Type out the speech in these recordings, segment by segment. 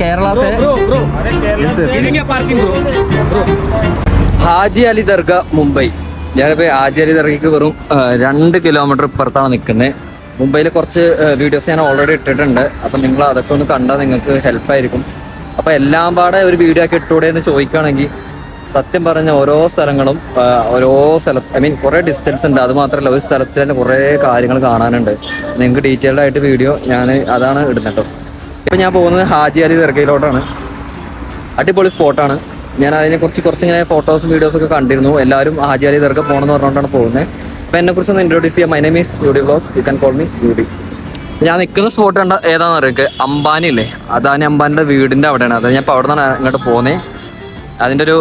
Kerala से ഹാജി അലി ദർഗ മുംബൈ. ഞാനിപ്പോൾ ഹാജി അലി ദർഗയ്ക്ക് വെറും 2 കിലോമീറ്റർ ഇപ്പുറത്താണ് നിൽക്കുന്നത്. മുംബൈയിൽ കുറച്ച് വീഡിയോസ് ഞാൻ ഓൾറെഡി ഇട്ടിട്ടുണ്ട്. അപ്പം നിങ്ങൾ അതൊക്കെ ഒന്ന് കണ്ടാൽ നിങ്ങൾക്ക് ഹെൽപ്പായിരിക്കും. അപ്പോൾ എല്ലാം പാടെ ഒരു വീഡിയോ ഒക്കെ ഇട്ടൂടെ എന്ന് ചോദിക്കുകയാണെങ്കിൽ സത്യം പറഞ്ഞ ഓരോ സ്ഥലങ്ങളും ഐ മീൻ കുറേ ഡിസ്റ്റൻസ് ഉണ്ട്. അത് മാത്രമല്ല ഒരു സ്ഥലത്ത് തന്നെ കുറേ കാര്യങ്ങൾ കാണാനുണ്ട്. നിങ്ങൾക്ക് ഡീറ്റെയിൽഡ് ആയിട്ട് വീഡിയോ ഞാൻ അതാണ് ഇടുന്നത് കേട്ടോ. ഇപ്പം ഞാൻ പോകുന്നത് ഹാജി അലി ദർഗയിലോട്ടാണ്. അടിപൊളി സ്പോട്ടാണ്. ഞാൻ അതിനെക്കുറിച്ച് കുറച്ചിങ്ങനെ ഫോട്ടോസും വീഡിയോസൊക്കെ കണ്ടിരുന്നു. എല്ലാവരും ഹാജി അലി ദർഗ പോകണമെന്ന് പറഞ്ഞുകൊണ്ടാണ് പോകുന്നത്. അപ്പോൾ എന്നെക്കുറിച്ചൊന്ന് ഇൻട്രോഡ്യൂസ് ചെയ്യാം. My name is UD vlog. You can call me UD. ഞാൻ നിൽക്കുന്ന സ്പോട്ട് കണ്ട ഏതാണെന്ന് അറിയാം, അംബാനി ഇല്ലേ, അദാനി അംബാനിയുടെ വീടിൻ്റെ അവിടെയാണ്. അത് ഞാൻ ഇപ്പോൾ അവിടെ നിന്നാണ് ഇങ്ങോട്ട് പോകുന്നത്. അതിൻ്റെ ഒരു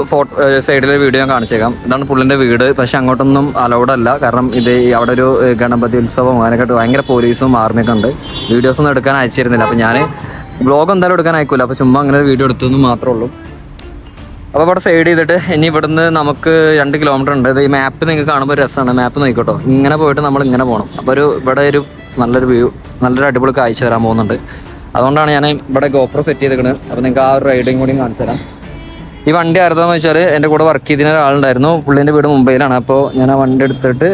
സൈഡിലെ വീഡിയോ ഞാൻ കാണിച്ചേക്കാം. ഇതാണ് പുള്ളിൻ്റെ വീട്. പക്ഷെ അങ്ങോട്ടൊന്നും അലൗഡ് അല്ല. കാരണം ഇത് അവിടെ ഒരു ഗണപതി ഉത്സവം അങ്ങനെയൊക്കെ ഭയങ്കര പോലീസും ആർമിയൊക്കെ ഉണ്ട്. വീഡിയോസൊന്നും എടുക്കാൻ അയച്ചിരുന്നില്ല. അപ്പോൾ ഞാൻ വ്ളോഗ് എന്തായാലും എടുക്കാൻ അയക്കില്ല. അപ്പോൾ ചുമ്മാ അങ്ങനെ വീഡിയോ എടുത്തെന്ന് മാത്രമേ ഉള്ളൂ. അപ്പോൾ ഇവിടെ സൈഡ് ചെയ്തിട്ട് ഇനി ഇവിടുന്ന് നമുക്ക് 2 കിലോമീറ്റർ ഉണ്ട്. ഇത് ഈ മാപ്പ് നിങ്ങൾക്ക് കാണുമ്പോൾ ഒരു രസമാണ്. മാപ്പ് നോക്കിക്കോട്ടോ. ഇങ്ങനെ പോയിട്ട് നമ്മൾ ഇങ്ങനെ പോകണം. അപ്പോൾ ഇവിടെ ഒരു നല്ലൊരു വ്യൂ, നല്ലൊരു അടിപൊളി കാഴ്ച വരാൻ പോകുന്നുണ്ട്. അതുകൊണ്ടാണ് ഞാൻ ഇവിടെ ഗോപ്രോ സെറ്റ് ചെയ്തിരിക്കുന്നത്. അപ്പോൾ നിങ്ങൾക്ക് ആ ഒരു റൈഡിങ് കൂടി കാണിച്ചു തരാം. ഈ വണ്ടി ആയിരുന്നെന്ന് വെച്ചാൽ എൻ്റെ കൂടെ വർക്ക് ചെയ്തിരുന്ന ഒരാളുണ്ടായിരുന്നു. പുള്ളീൻ്റെ വീട് മുംബൈയിലാണ്. അപ്പോൾ ഞാൻ ആ വണ്ടി എടുത്തിട്ട്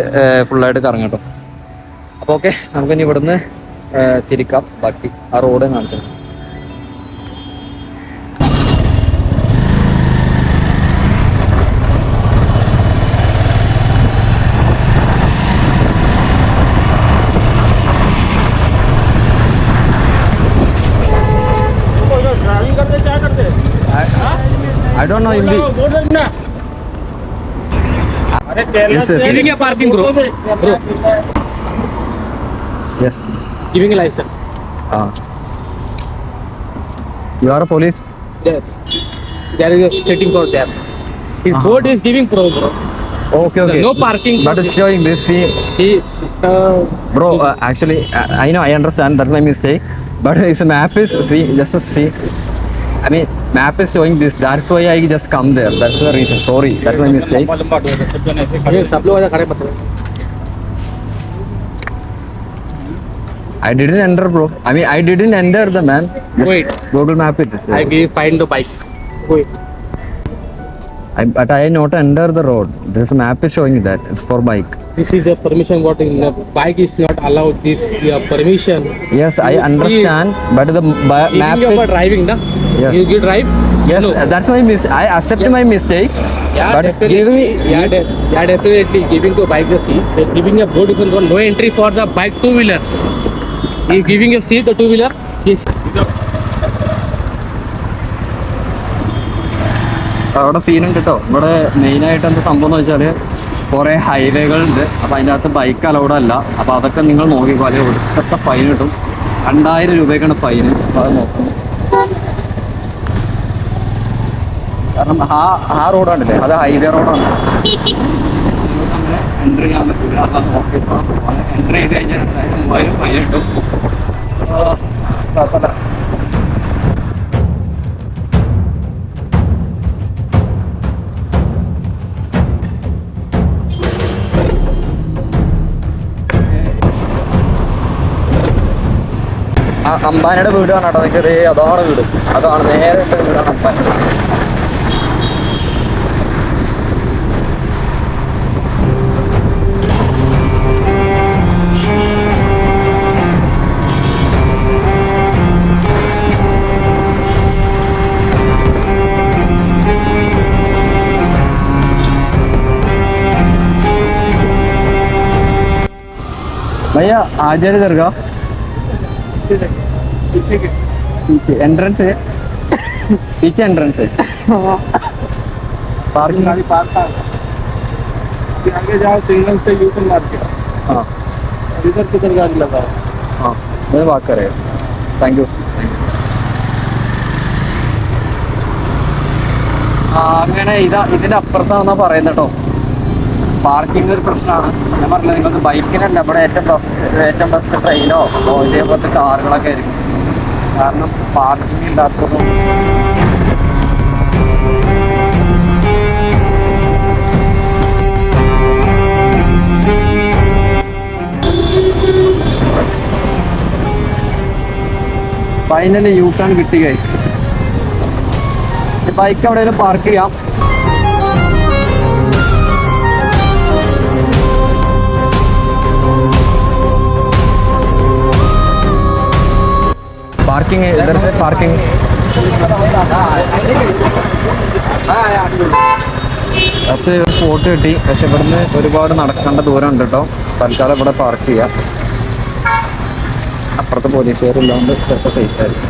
ഫുള്ളായിട്ട് കറങ്ങും കേട്ടോ. അപ്പോൾ ഓക്കെ, നമുക്കിനി ഇവിടുന്ന് തിരിക്കാം. ബാക്കി ആ റോഡ് കാണിച്ചു തരാം. I don't know Hindi. Yes, Giving a parking, bro. Yes. Giving a license. You are a police? Yes. There is a setting for that. His board is giving pro, bro. Okay. No parking. But it's showing this. See, bro. Actually, I know. I understand. That's my mistake. But his map is just see. I mean, map is showing this. That's why I just come there. That's the reason. Sorry, that's my mistake. I didn't enter, bro. I mean, I didn't enter the man. Just wait. Google Map it. I will find the bike. Wait. But I not enter the road. This map is showing that it's for bike. This is a permission. What in the bike is not allowed. This permission. Yes, I understand. But the map is for driving, na? Yes. You drive? Yes, no. That's my I accept my mistake. Yeah, but give me. Yeah, definitely giving to bike the seat. Giving a board is no entry for the bike 2-wheeler. He giving a seat the 2-wheeler. Yes. അവിടെ സീനുണ്ട് കേട്ടോ. ഇവിടെ മെയിനായിട്ട് എന്താ സംഭവം എന്ന് വെച്ചാൽ കുറേ ഹൈവേകളുണ്ട്. അപ്പോൾ അതിൻ്റെ അകത്ത് ബൈക്ക് അലൗഡ് അല്ല. അപ്പോൾ അതൊക്കെ നിങ്ങൾ നോക്കിക്കോ. അല്ലെങ്കിൽ ഒടുക്കത്തെ ഫൈൻ കിട്ടും. 2000 രൂപയ്ക്കാണ് ഫൈന്. അപ്പോൾ അത് നോക്കും. കാരണം ആ റോഡാണല്ലേ, അത് ഹൈവേ റോഡാണ്. അങ്ങനെ എൻട്രി ചെയ്യാൻ പറ്റില്ല. അത് നോക്കിയിട്ട് എൻട്രി ചെയ്ത് കഴിഞ്ഞാൽ 3000 ഫൈൻ കിട്ടും. കുഴപ്പമില്ല. അംബാനിയുടെ വീട് കാണാട്ടോ നിങ്ങൾക്ക്. അതാണ് വീട്. അതാണ് നേരിട്ട് വീടാണ് അംബാനിയുടെ. भैया आज दरगाह पीछे एंट्रेंस है. पीछे एंट्रेंस है. पार्किंग गाड़ी पार्क था. आगे जाओ सिग्नल से यू टर्न मार के. हाँ, इधर किधर गाड़ी लगा. हाँ, मैं बात कर रहे हैं. Thank you. അങ്ങനെ ഇതിൻ്റെ അപ്പുറത്താണെന്നാണ് പറയുന്നത് കേട്ടോ. പാർക്കിംഗ് ഒരു പ്രശ്നമാണ്. ഞാൻ പറഞ്ഞില്ല, നിങ്ങൾക്ക് ബൈക്കിനല്ല ഇവിടെ ഏറ്റവും ബെസ്റ്റ് ട്രെയിനോ ഇതേപോലത്തെ കാറുകളൊക്കെ ആയിരിക്കും. കാരണം പാർക്കിംഗ് ഇല്ലാത്തതും. ഫൈനലി യു ടേൺ കിട്ടി ഗൈസ്. ബൈക്ക് എവിടെയെങ്കിലും പാർക്ക് ചെയ്യാം. പാർക്കിംഗ് പാർക്കിംഗ് ജസ്റ്റ് ഒരു ഫോട്ടോ കിട്ടി. പക്ഷെ ഇവിടുന്ന് ഒരുപാട് നടക്കേണ്ട ദൂരം ഉണ്ട് കേട്ടോ. തൽക്കാലം ഇവിടെ പാർക്ക് ചെയ്യാം. അപ്പുറത്ത് പോലീസുകാരില്ലാണ്ട് ചിലപ്പോൾ സേഫ് ആയിരിക്കും.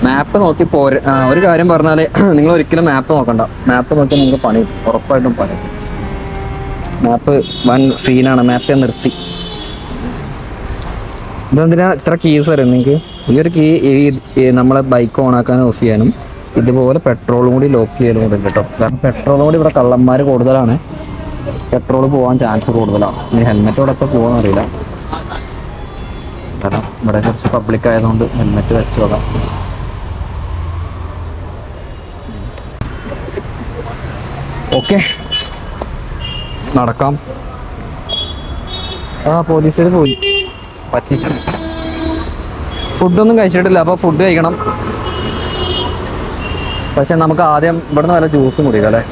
മാപ്പ് നോക്കി ഒരു കാര്യം പറഞ്ഞാൽ നിങ്ങൾ ഒരിക്കലും മാപ്പ് നോക്കണ്ട. മാപ്പ് നോക്കി നിങ്ങൾക്ക് പണി ഉറപ്പായിട്ടും പണി. മാപ്പ് വൻ സീനാണ്. മാപ്പ് ഞാൻ നിർത്തി. ഇതെന്തിനാ ഇത്ര കീസ് അറിയാം നിങ്ങൾക്ക്? ഈ ഒരു കീ നമ്മളെ ബൈക്ക് ഓണാക്കാനും ഓഫ് ചെയ്യാനും ഇതുപോലെ പെട്രോളും കൂടി ലോക്ക് ചെയ്യാനും കൂടി ഉണ്ട് കേട്ടോ. കാരണം പെട്രോളും കൂടി ഇവിടെ കള്ളന്മാർ കൂടുതലാണ്. പെട്രോൾ പോകാൻ ചാൻസ് കൂടുതലാണ്. ഇനി ഹെൽമെറ്റ് ഇവിടെ വെച്ചാൽ പോകാൻ അറിയില്ല. കാരണം ഇവിടെ കുറച്ച് പബ്ലിക് ആയതുകൊണ്ട് ഹെൽമെറ്റ് വെച്ച് നോക്കാം. ഓക്കെ, നടക്കാം. പോലീസുകാർ പോയി. പറ്റിക്കണം. ഫുഡൊന്നും കഴിച്ചിട്ടില്ല. അപ്പോൾ ഫുഡ് കഴിക്കണം. പക്ഷെ നമുക്ക് ആദ്യം ഇവിടുന്ന് വല്ല ജ്യൂസും കുടിക്കാം അല്ലേ?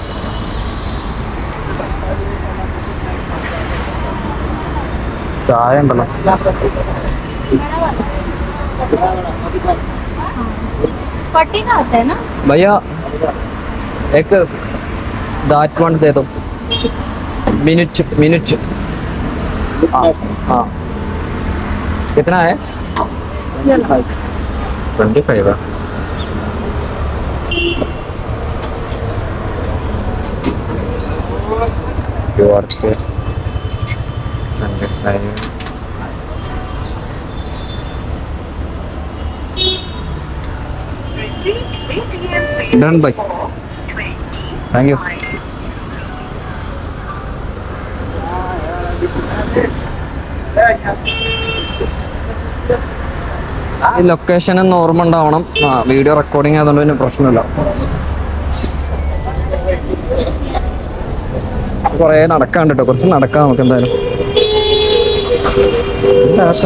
ചായ ഉണ്ടല്ലോ. भैया एक that one दे दो. मिनट हाँ कितना है? 25 है. Done by. Thank you. ഈ ലൊക്കേഷൻ ഒന്ന് ഓർമ്മ ഉണ്ടാവണം. വീഡിയോ റെക്കോർഡിങ് ആയതുകൊണ്ട് പിന്നെ പ്രശ്നമില്ല. കുറേ നടക്കാണ്ട് കേട്ടോ. കുറച്ച് നടക്കാം നമുക്ക് എന്തായാലും.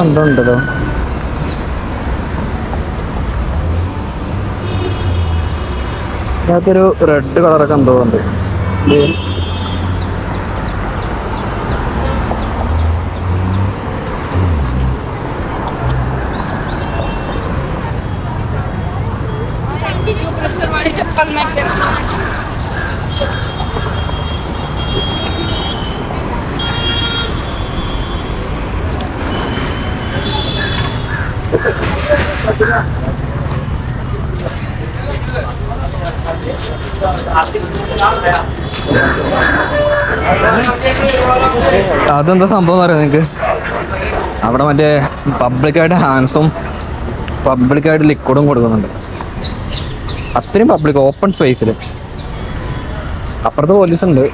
എന്തോ ഉണ്ടല്ലോ. അതിനകത്തൊരു റെഡ് കളറൊക്കെ എന്തോ ഉണ്ട്. അതെന്താ സംഭവം എന്ന് അറിയാം നിങ്ങൾക്ക്? അവിടെ മറ്റേ പബ്ലിക്കായിട്ട് ഹാൻഡ്സും പബ്ലിക്കായിട്ട് ലിക്വിഡും കൊടുക്കുന്നുണ്ട്. അത്രയും പബ്ലിക് ഓപ്പൺ സ്പേസിൽ. അപ്പുറത്ത് പോലീസ് ഉണ്ട്.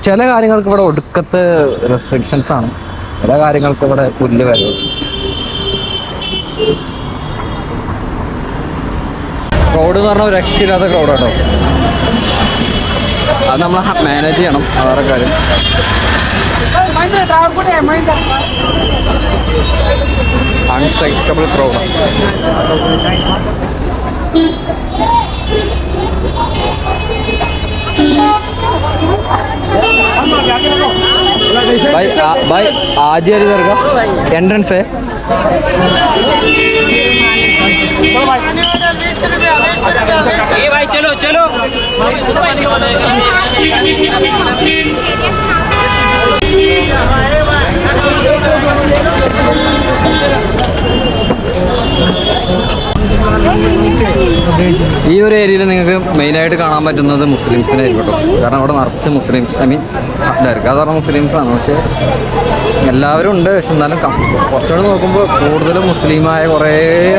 ചില കാര്യങ്ങൾക്ക് ഇവിടെ ഒടുക്കത്തെ റെസ്ട്രിക്ഷൻസ് ആണ്. ചില കാര്യങ്ങൾക്ക് ഇവിടെ പുല്ല് വരും. ക്രൗഡ് എന്ന് പറഞ്ഞാൽ ഒരു രക്ഷയില്ലാത്ത ക്രൗഡ് കേട്ടോ. അത് നമ്മൾ മാനേജ് ചെയ്യണം. വേറെ കാര്യം. അൺസൈക്കബിൾ ക്രൗഡ്. भाई आज ही इधर का एंट्रेंस है. ये भाई चलो चलो. ഈ ഒരു ഏരിയയിൽ നിങ്ങൾക്ക് മെയിനായിട്ട് കാണാൻ പറ്റുന്നത് മുസ്ലിംസിനെ ആയിരിക്കും കേട്ടോ. കാരണം അവിടെ നിറച്ച് മുസ്ലിംസ്, ഐ മീൻ ദർഗാ പറഞ്ഞ മുസ്ലിംസാണ്. പക്ഷേ എല്ലാവരും ഉണ്ട്. പക്ഷെ എന്നാലും കുറച്ചുകൂടെ നോക്കുമ്പോൾ കൂടുതലും മുസ്ലിമായ കുറേ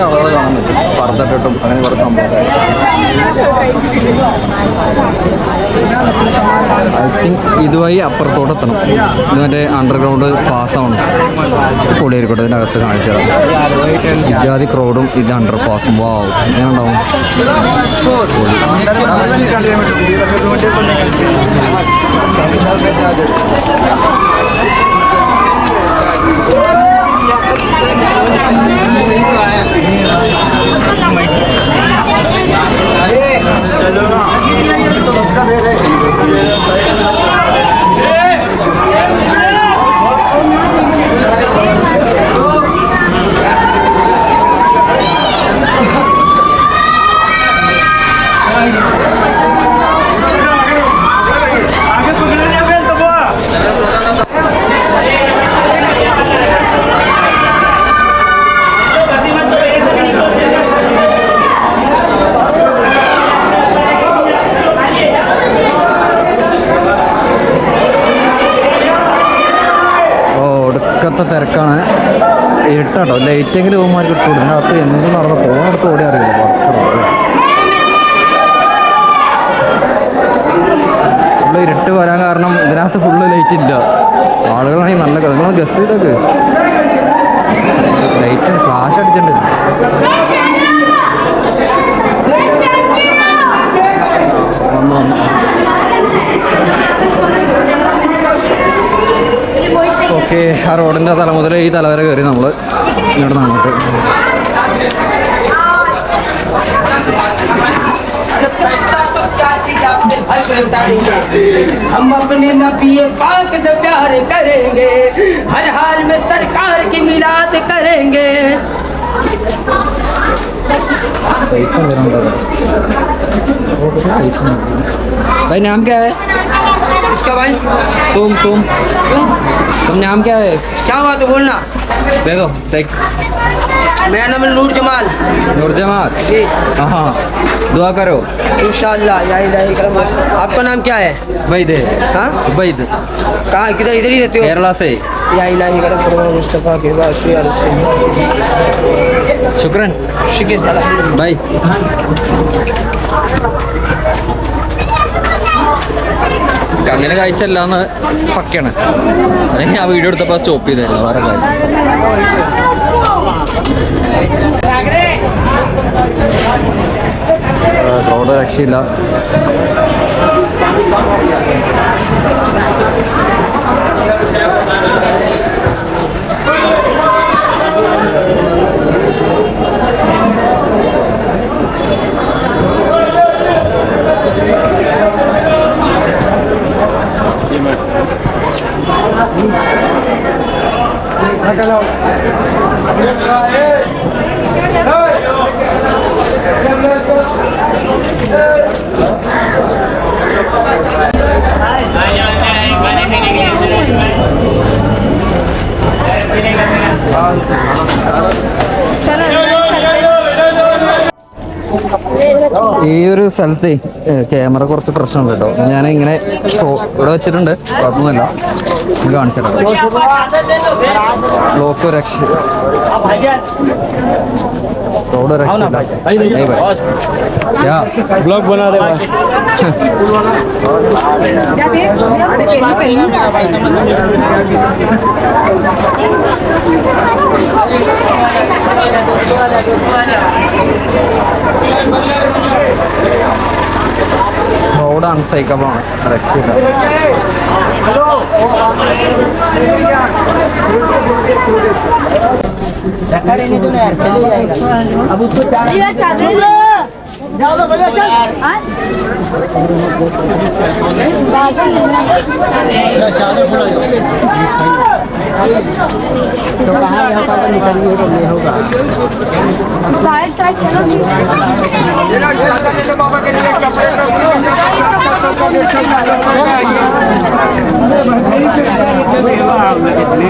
ആളുകൾ കാണാൻ പറ്റും. പർദ്ദട്ടിട്ടും അങ്ങനെ കുറേ സംഭവം. ഐ തിങ്ക് ഇതുവഴി അപ്പുറത്തോട്ട് എത്തണം. ഇത് മറ്റേ അണ്ടർഗ്രൗണ്ട് പാസ്സാവണം. പൊളിയായിരിക്കട്ടെ. ഇതിനകത്ത് കാണിച്ചു തരാം. ഇജാതി ക്രൗഡും ഇത് അണ്ടർ പാസും. വാവ്, എങ്ങനെ ഉണ്ടാവും? ഒടുക്കത്തെ തിരക്കാണ്. ഇരുട്ടാട്ടോ, ലൈറ്റെങ്കിലും പോകുമ്പോൾ കിട്ടും. ഇതിനകത്ത് എന്ത് നടന്ന് പോകുന്നിടത്ത് ഓടി അറിയില്ല. ഫുള്ള് ഇരുട്ട് വരാൻ കാരണം ഇതിനകത്ത് ഫുള്ള് ലൈറ്റ് ഇല്ല. ആളുകളാണെങ്കിൽ നല്ല നിങ്ങൾ ഗസ് ചെയ്തൊക്കെ ലൈറ്റ് ഫ്ലാഷ് അടിച്ചിട്ടുണ്ട്. ഓക്കെ, ആ റോഡിൻ്റെ തല മുതൽ ഈ തല വരെ കയറി നമ്മൾ ഇങ്ങോട്ട് അങ്ങോട്ട്. हम अपने नबी पाक से प्यार करेंगे, हर हाल में सरकार की मिलाद करेंगे. भाई नाम क्या है इसका भाई? तुम नाम क्या है? क्या बात है बोलना. देखो देख, मेरा नाम है नूर जमाल. नूरजमाल. जी हाँ, दुआ करो इंशाअल्लाह. या इलाही करम. आपका नाम क्या है? उबैद है. हाँ, उबैद, कहाँ किधर इधर ही रहते हो? केरला से. या इलाही करम मुस्तफ़ा के बाद शुक्रन भाई. കണ്ണിന് കാഴ്ചയല്ലാന്ന് പക്കയാണ്. അല്ലെങ്കിൽ ആ വീഡിയോ എടുത്തപ്പോൾ സ്റ്റോപ്പ് ചെയ്തായിരുന്നു. വേറെ കാര്യം. റോഡ് രക്ഷയില്ല. ഈ ഒരു സ്ഥലത്ത് ക്യാമറ കുറച്ച് പ്രശ്നമുണ്ട് കേട്ടോ. ഞാൻ ഇങ്ങനെ ഇവിടെ വെച്ചിട്ടുണ്ട്, കുഴപ്പമൊന്നുമില്ല. കാണിച്ചു തരാം. ബ്ലോക്ക് രക്ഷ, റോഡ് രക്ഷയില്ല. ब्लॉग बना रहे भाई. റോഡ് അൺസൈക്കബിൾ ആണ്, രക്ഷയില്ല.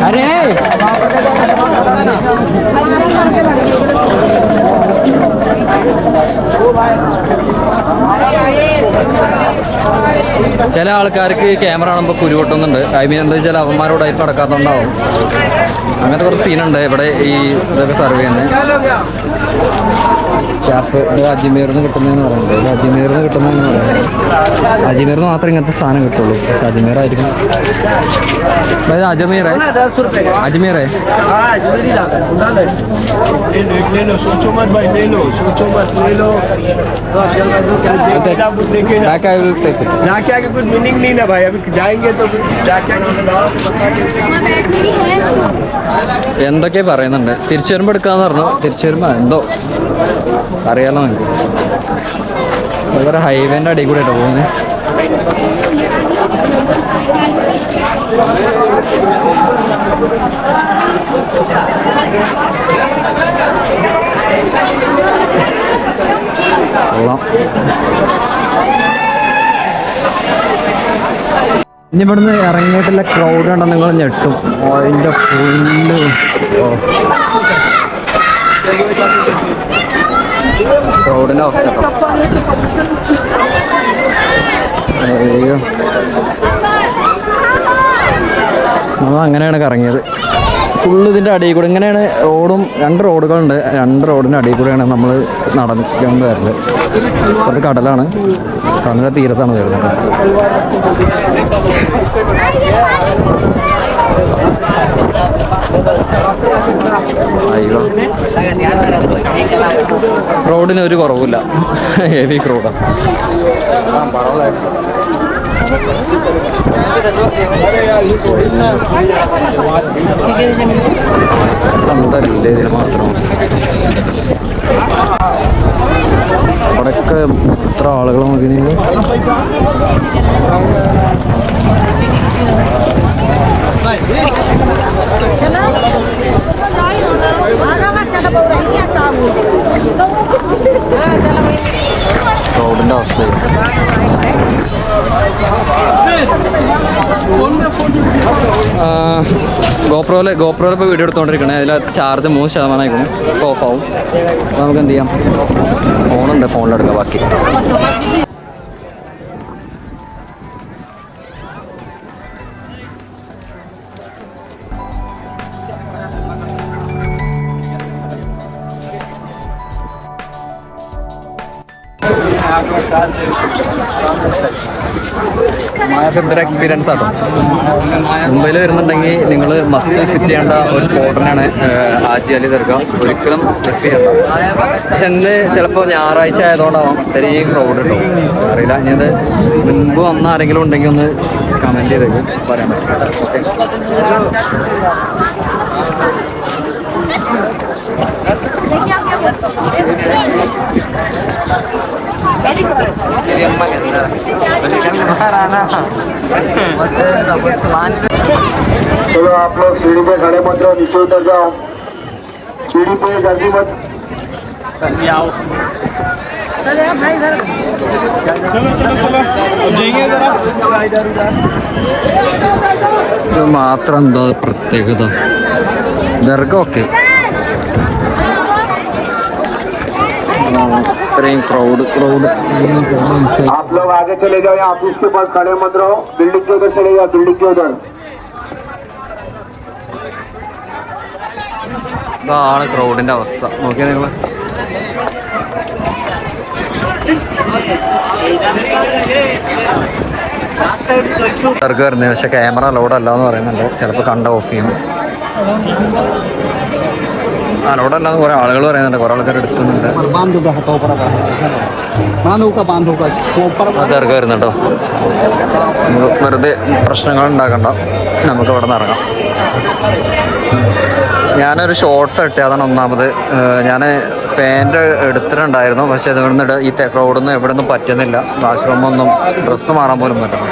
अरे ചില ആൾക്കാർക്ക് ക്യാമറ കാണുമ്പോൾ കുരുവട്ടുന്നുണ്ട്. ഐ മീൻ എന്താ വെച്ചാൽ അവന്മാരോടായിട്ട് നടക്കാത്തതുണ്ടാവും. അങ്ങനത്തെ കുറച്ച് സീനുണ്ട് ഇവിടെ ഈ ഇതൊക്കെ സർവ് ചെയ്യുന്നത്. ഷാപ്പ് ഇത് അജ്മീറിന്ന് കിട്ടുന്നതെന്ന് പറയുന്നത്. ഇത് അജ്മീറിന്ന് കിട്ടുന്നതെന്ന് പറയുന്നത്. അജ്മീറിന്ന് മാത്രമേ ഇങ്ങനത്തെ സാധനം കിട്ടുള്ളൂ. അജ്മീർ ആയിരിക്കും. അതായത് അജ്മീറേ അജ്മീറേ ले लो, सोचो मत भाई, ले लो, सोचो मत, ले लो। तो आप जल्द दो, कुछ लेके जाके आगे कुछ मीनिंग नहीं ना भाई, अभी जाएंगे तो जाके എന്തൊക്കെയാ പറയുന്നുണ്ട്. തിരിച്ചു വരുമ്പോൾ എടുക്കാന്ന് പറഞ്ഞു. തിരിച്ചു വരുമ്പോൾ എന്തോ അറിയാലോ എനിക്ക്. വേറെ ഹൈവേൻ്റെ അടിയിൽ കൂടെ കേട്ടോ പോകുന്നത്. കൊള്ളാം. ഇനി ഇവിടുന്ന് ഇറങ്ങിയിട്ടുള്ള ക്രൗഡ് കണ്ടാൽ നിങ്ങൾ ഞെട്ടും. അതിൻ്റെ ഫുള്ള് ക്രൗഡിൻ്റെ അവസ്ഥ കേട്ടോ. അയ്യോ, നമ്മൾ അങ്ങനെയാണ് കറങ്ങിയത്. ഫുള്ള് ഇതിൻ്റെ അടിയിൽ കൂടെ ഇങ്ങനെയാണ്. റോഡും 2 റോഡുകളുണ്ട്. 2 റോഡിൻ്റെ അടിയിൽ കൂടെയാണ് നമ്മൾ നടന്നുകൊണ്ട് വരുന്നത്. അത് കടലാണ്. കടലിൻ്റെ തീരത്താണ് വരുന്നത്. അയ്യോ, റോഡിന് ഒരു കുറവില്ല. ഹെവി ക്രൗഡാണ്. നമ്മുടെ വില്ലേജിൽ മാത്രമാണ്. അവിടെയൊക്കെ എത്ര ആളുകൾ നോക്കി നിങ്ങൾ. റോഡിൻ്റെ അവസ്ഥ ഗോപ്രോയിൽ ഇപ്പോൾ വീഡിയോ എടുത്തുകൊണ്ടിരിക്കണേ. അതിലകത്ത് ചാർജ് 3% ആയിരിക്കും. ഇപ്പോൾ ഓഫാവും. അപ്പോൾ നമുക്ക് എന്ത് ചെയ്യാം, ഫോണുണ്ട്, ഫോണിലെടുക്കാം ബാക്കി. മായഫിന്റെ എക്സ്പീരിയൻസ് ആട്ടോ. മുംബൈയിൽ വരുന്നുണ്ടെങ്കിൽ നിങ്ങൾ മസ്റ്റ് വിസിറ്റ് ചെയ്യേണ്ട ഒരു സ്പോട്ട് തന്നെയാണ് ഹാജി അലി ദർഗ. ഒരിക്കലും മിസ് ചെയ്യണ്ട. പക്ഷെ ഇന്ന് ചിലപ്പോൾ ഞായറാഴ്ച ആയതുകൊണ്ടാവാം ഇത്രയും ക്രൗഡ് കിട്ടും. അറിയില്ല. ഇനി അത് മുൻപ് വന്ന ആരെങ്കിലും ഉണ്ടെങ്കിൽ ഒന്ന് കമൻറ്റ് ചെയ്തേക്ക്, പറയാൻ പറ്റും. ഓക്കെ, चलो आप लोग सीढ़ी पे खड़े मत रहो, नीचे उतर जाओ। सीढ़ी पे जल्दी मत आओ। ഇത് മാത്രം എന്താ പ്രത്യേകത? ദർഗ ഓക്കെ, ഇത്രയും ക്രൗഡ്. आप लोग आगे चले जाओ, यहाँ ऑफिस के पास खड़े मत रहो। बिल्डिंग के उधर चले जाओ, बिल्डिंग के उधर। ഇതാണ് ക്രൗഡിൻ്റെ അവസ്ഥ. നോക്കിയാൽ നിങ്ങൾ ദർഗ വരുന്നത്. പക്ഷെ ക്യാമറ അലൗഡ് അല്ല എന്ന് പറയുന്നുണ്ട്. ചിലപ്പോൾ കണ്ട ഓഫ് ചെയ്യും. അലൗഡ് അല്ലാന്ന് കുറേ ആളുകൾ പറയുന്നുണ്ട്. കുറേ ആൾക്കാർ എടുക്കുന്നുണ്ട്. ദർഗ വരുന്നുണ്ടോ. വെറുതെ പ്രശ്നങ്ങൾ ഉണ്ടാക്കണ്ട, നമുക്ക് ഇവിടെ നിന്ന് ഇറങ്ങാം. ഞാനൊരു ഷോർട്ട്സ് ഇട്ടേ, അതാണ് ഒന്നാമത്. ഞാൻ പാൻറ് എടുത്തിട്ടുണ്ടായിരുന്നു. പക്ഷെ അത് ഇവിടുന്ന് ഈ ക്രൗഡൊന്നും എവിടെ നിന്നും പറ്റുന്നില്ല. വാഷ്റൂമൊന്നും ഡ്രസ്സ് മാറാൻ പോലും പറ്റണം.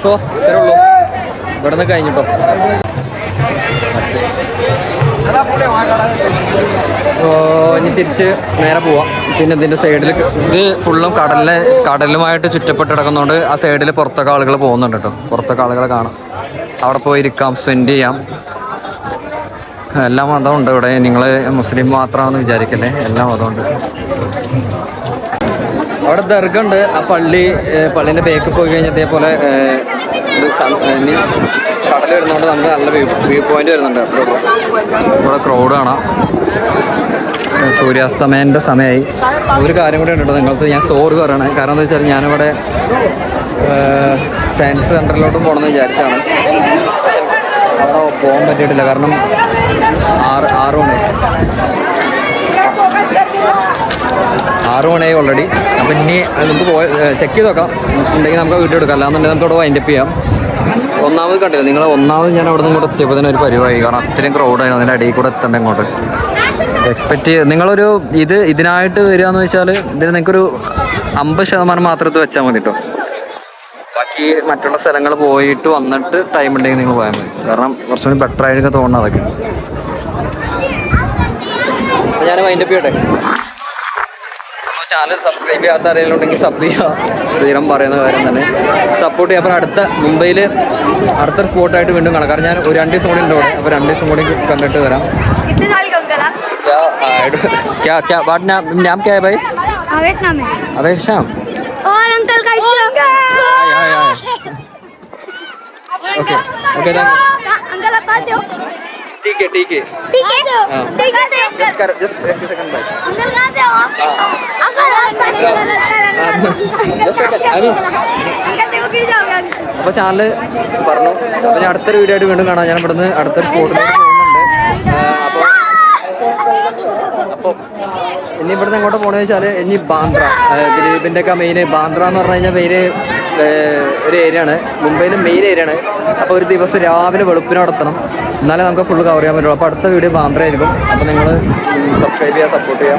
സോ ഇത്രേ ഉള്ളൂ ഇവിടെ നിന്ന് കഴിഞ്ഞിട്ടോ. ഇനി തിരിച്ച് നേരെ പോവാം. പിന്നെ ഇതിൻ്റെ സൈഡിൽ ഇത് ഫുള്ളും കടലുമായിട്ട് ചുറ്റപ്പെട്ട് കിടക്കുന്നതുകൊണ്ട് ആ സൈഡിൽ പുറത്തൊക്കെ ആളുകൾ പോകുന്നുണ്ട് കേട്ടോ. പുറത്തൊക്കെ ആളുകളെ കാണാം, അവിടെ പോയി ഇരിക്കാം, സ്പെൻഡ് ചെയ്യാം. എല്ലാ മതവും ഉണ്ട് ഇവിടെ. നിങ്ങൾ മുസ്ലിം മാത്രമാണെന്ന് വിചാരിക്കല്ലേ, എല്ലാ മതവും ഉണ്ട്. അവിടെ ദർഗ ഉണ്ട്. ആ പള്ളീൻ്റെ ബേക്കിൽ പോയി കഴിഞ്ഞാൽ ഇതേപോലെ കടൽ വരുന്നതുകൊണ്ട് നമുക്ക് നല്ല വ്യൂ പോയിന്റ് വരുന്നുണ്ട്. ഇവിടെ ക്രൗഡ് കാണാം. സൂര്യാസ്തമയൻ്റെ സമയമായി. ഒരു കാര്യം കൂടി ഉണ്ട് നിങ്ങൾക്ക്, ഞാൻ സോറി പറയണേ. കാരണം എന്താ വെച്ചാൽ ഞാനിവിടെ സയൻസ് സെൻറ്ററിലോട്ട് പോകണമെന്ന് വിചാരിച്ചാണ്. അവിടെ പോകാൻ പറ്റിയിട്ടില്ല, കാരണം 6 മണിയായി ഓൾറെഡി. അപ്പം ഇനി നമുക്ക് ചെക്ക് ചെയ്ത് നോക്കാം, ഉണ്ടെങ്കിൽ നമുക്ക് വീഡിയോ എടുക്കാം. അല്ലാന്നുണ്ടെങ്കിൽ നമുക്ക് അവിടെ വൈൻഡപ്പ് ചെയ്യാം. ഒന്നാമത് കണ്ടില്ല നിങ്ങൾ, ഞാൻ അവിടെ നിന്ന് ഇങ്ങോട്ട് എത്തിയപ്പോൾ തന്നെ ഒരു പരിപാടി, കാരണം അത്രയും ക്രൗഡായിരുന്നു. അതിൻ്റെ ഇടയിൽ കൂടെ എത്തണ്ട ഇങ്ങോട്ട്. എക്സ്പെക്റ്റ് നിങ്ങളൊരു ഇതിനായിട്ട് വരിക എന്ന് വെച്ചാൽ ഇതിന് നിങ്ങൾക്കൊരു 50% മാത്രം ഇത് വെച്ചാൽ മതി കേട്ടോ. ബാക്കി മറ്റുള്ള സ്ഥലങ്ങൾ പോയിട്ട് വന്നിട്ട് ടൈം ഉണ്ടെങ്കിൽ നിങ്ങൾ പോയാൽ മതി. കാരണം കുറച്ചുകൂടി ബെറ്റർ ആയിട്ട് തോന്നുന്നത് അതൊക്കെ. ഞാൻ വൈൻഡപ്പ് ചെയ്യട്ടെ. ചാനൽ സബ്സ്ക്രൈബ് ചെയ്യാത്ത ആരെങ്കിലും ഉണ്ടെങ്കിൽ സബ് ചെയ്യുക. സ്ഥിരം പറയുന്ന കാര്യം തന്നെ സപ്പോർട്ട് ചെയ്യുക. അപ്പോൾ മുംബൈയിൽ അടുത്തൊരു സ്പോട്ടായിട്ട് വീണ്ടും കാണാം. കാരണം ഞാൻ ഒരു 2 ദിവസം കൂടി ഉണ്ട് അവിടെ. അപ്പോൾ 2 ദിവസം കൂടി കണ്ടിട്ട് വരാം. नाम क्या है भाई? अवेश नाम है। अवेश शाम। और अंकल का ओके अंकल आप कहाँ से हो? ठीक है ठीक है ठीक है ठीक है जस्ट एक सेकंड भाई. अंकल कहाँ से हो? अंकल देखो गिर जाओगे। അപ്പോൾ ചാനൽ പറഞ്ഞു. അപ്പോൾ ഞാൻ അടുത്തൊരു വീഡിയോ ആയിട്ട് വീണ്ടും കാണാം. ഞാൻ ഇവിടുന്ന് അടുത്തൊരു സ്പോട്ടിലേക്ക് പോകുന്നുണ്ട്. അപ്പോൾ ഇനി ഇവിടുന്ന് എങ്ങോട്ട് പോകണമെന്ന് വെച്ചാൽ ഇനി ബാന്ദ്ര, ദിലീപിൻ്റെ ഒക്കെ മെയിൻ ബാന്ദ്ര എന്ന് പറഞ്ഞു കഴിഞ്ഞാൽ മെയിൻ ഒരു ഏരിയ ആണ്, മുംബൈയിലെ മെയിൻ ഏരിയ ആണ്. അപ്പോൾ ഒരു ദിവസം രാവിലെ വെളുപ്പിന് നടത്തണം, എന്നാലേ നമുക്ക് ഫുള്ള് കവർ ചെയ്യാൻ പറ്റുള്ളൂ. അപ്പോൾ അടുത്ത വീഡിയോ ബാന്ദ്ര ആയിരിക്കും. അപ്പോൾ നിങ്ങൾ സബ്സ്ക്രൈബ് ചെയ്യുക, സപ്പോർട്ട് ചെയ്യുക.